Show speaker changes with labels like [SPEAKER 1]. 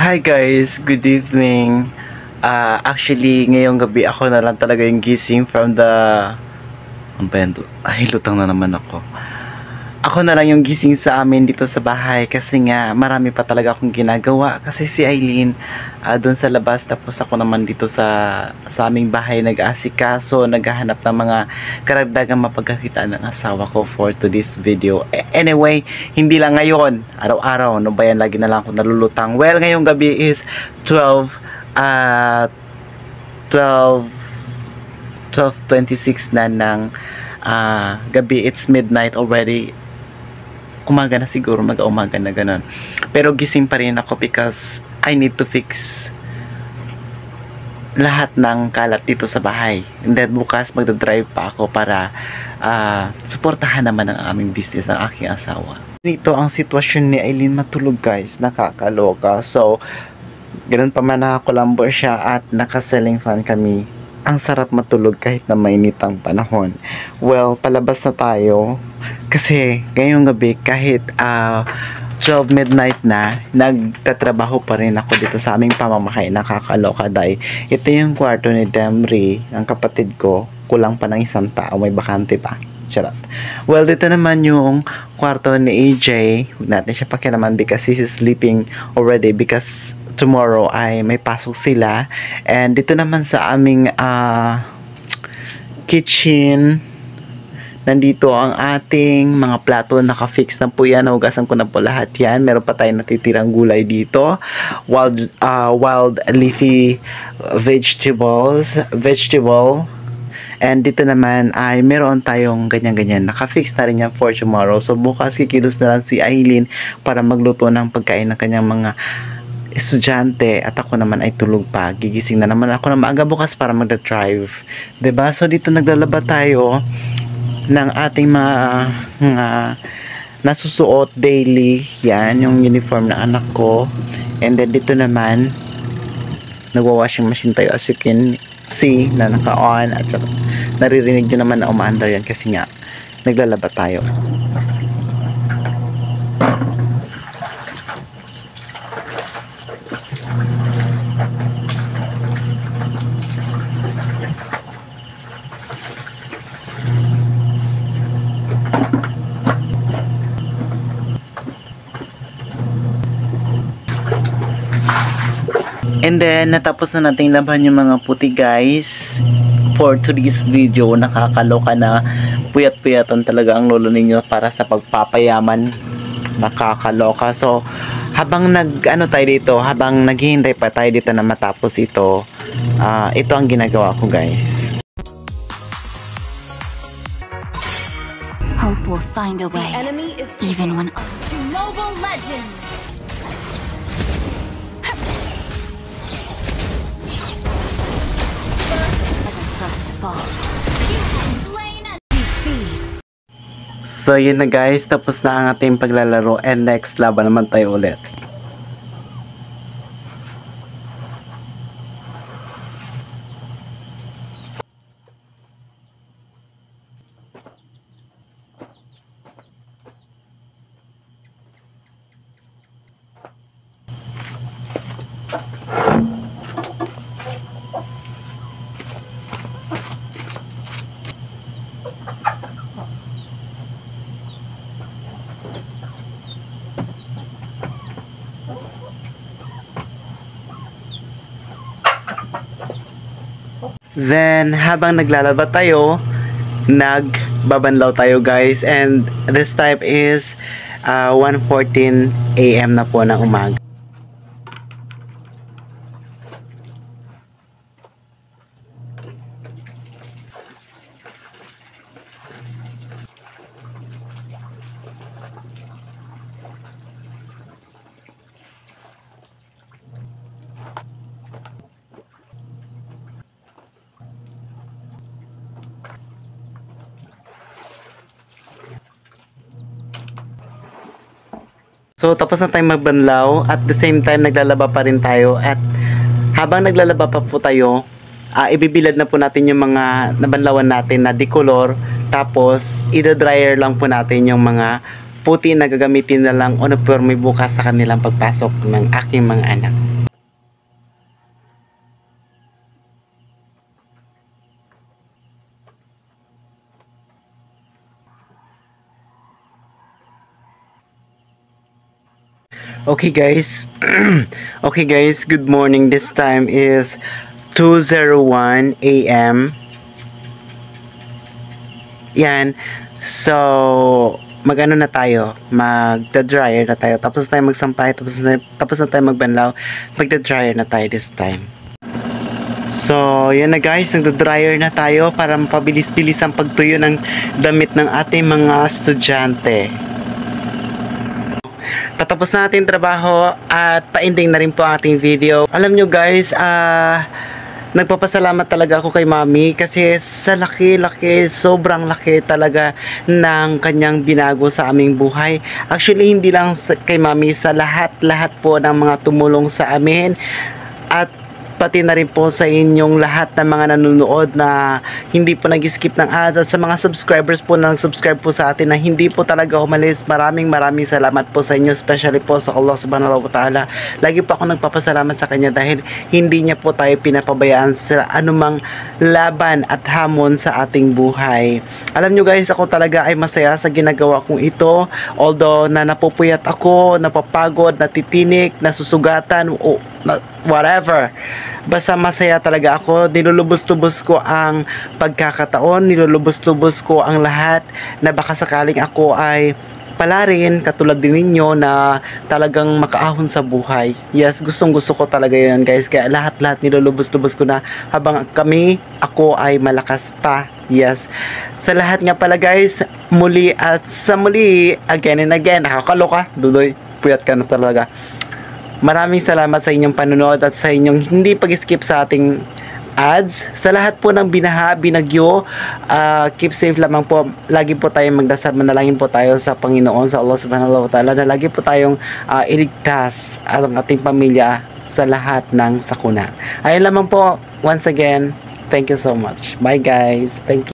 [SPEAKER 1] Hi guys, good evening. Actually, ngayong gabi ako na lang talaga yung gising from the... Ano ba yan? Ay, lutang na naman ako. Ako na lang yung gising sa amin dito sa bahay kasi nga marami pa talaga akong ginagawa. Kasi si Eileen doon sa labas, tapos ako naman dito sa aming bahay nag-aasikaso, naghahanap ng mga karagdagang mapagkakitaan ng asawa ko for today's video. Anyway, hindi lang ngayon, araw-araw, no ba yan, lagi na lang ako nalulutang. Well, ngayong gabi is 12:26 na ng gabi. It's midnight already. Umaga na siguro, mag-umaga na ganun. Pero gising pa rin ako because I need to fix lahat ng kalat dito sa bahay. And then bukas magdadrive pa ako para suportahan naman ang aming business ng aking asawa. Dito ang sitwasyon ni Eileen, matulog guys, nakakaloka. So, ganun pa man nakakulambo siya at naka-ceiling fan kami. Ang sarap matulog kahit na mainit ang panahon. Well, palabas na tayo. Kasi ngayong gabi kahit 12 midnight na, nagtatrabaho pa rin ako dito sa aming pamamahay. Nakakaloka dahil ito yung kwarto ni Demri, ang kapatid ko. Kulang pa ng isang tao, may bakante pa. Charot. Well, dito naman yung kwarto ni AJ. Huwag natin siya pakialaman because he's sleeping already because tomorrow ay may pasok sila. And dito naman sa aming kitchen, nandito ang ating mga plato, naka-fix na po yan. Nahugasan ko na po lahat yan. Meron pa tayong natitirang gulay dito. Wild leafy vegetable. And dito naman ay meron tayong ganyan-ganyan. Naka-fix na rin yan for tomorrow. So bukas kikilos na lang si Eileen para magluto ng pagkain ng kanyang mga estudyante at ako naman ay tulog pa. Gigising na naman ako na maaga bukas para magda-drive. 'Di ba? So dito naglalaba tayo ng ating mga nasusuot daily. Yan, yung uniform ng anak ko. And then dito naman nagwa-washing machine tayo, as you can see na naka-on, at saka naririnig nyo naman na umaandar yan kasi nga naglalaba tayo. And then, natapos na nating laban yung mga puti guys. For today's video, nakakaloka na puyat-puyatan talaga ang lolo ninyo para sa pagpapayaman. Nakakaloka. So, habang tayo dito, habang naghihintay pa tayo dito na matapos ito, ito ang ginagawa ko guys.
[SPEAKER 2] Hope will find a way, even when
[SPEAKER 3] to Mobile Legends.
[SPEAKER 1] So yun na guys, tapos na ang ating paglalaro and next laban naman tayo ulit. Then, habang naglalaba tayo, nagbabanlaw tayo guys. And this time is 1:14 AM na po ng umaga. So tapos na tayong magbanlaw, at the same time naglalaba pa rin tayo, at habang naglalaba pa po tayo, ibibilad na po natin yung mga nabanlawan natin na decolor, tapos i-dryer lang po natin yung mga puti na gagamitin na lang uniforme bukas sa kanilang pagpasok ng aking mga anak. Okay guys, okay guys, good morning. This time is 2:01 a.m. Yan. So, magano na tayo, magda-dryer na tayo. Tapos na tayo magsampay, tapos na tayo magbanlaw. Magda-dryer na tayo this time. So, yan na guys, nagda-dryer na tayo para mapabilis-bilis ang pagtuyo ng damit ng ating mga estudyante. Tatapos na natin trabaho at pa-ending na rin po ang ating video. Alam nyo guys, nagpapasalamat talaga ako kay Mami kasi sa laki-laki, sobrang laki talaga ng kanyang binago sa aming buhay. Actually, hindi lang kay Mami, sa lahat-lahat po ng mga tumulong sa amin at pati na rin po sa inyong lahat ng mga nanonood na hindi po nag-skip ng ads at sa mga subscribers po na nag-subscribe po sa atin na hindi po talaga umalis. Maraming salamat po sa inyo, especially po sa Allah subhanahu wa ta'ala. Lagi po ako nagpapasalamat sa kanya dahil hindi niya po tayo pinapabayaan sa anumang laban at hamon sa ating buhay. Alam nyo guys, ako talaga ay masaya sa ginagawa kong ito, although na napupuyat ako, napapagod, natitinik, nasusugatan, o whatever. Basta masaya talaga ako. Nilulubos-lubos ko ang pagkakataon, nilulubos-lubos ko ang lahat na baka sakaling ako ay pala rin katulad din ninyo na talagang makaahon sa buhay. Yes, gustong-gusto ko talaga yun guys. Kaya lahat-lahat nilulubos-lubos ko na habang ako ay malakas pa. Yes. Sa lahat nga pala guys, muli at sa muli, again and again, nakakaloka, dudoy, puyat ka na talaga. Maraming salamat sa inyong panonood at sa inyong hindi pag-skip sa ating ads. Sa lahat po ng binagyo, keep safe lamang po. Lagi po tayong magdasal, manalangin po tayo sa Panginoon, sa Allah subhanahu wa ta'ala, na lagi po tayong iligtas ang ating pamilya sa lahat ng sakuna. Ayun lamang po, once again, thank you so much. Bye guys. Thank you.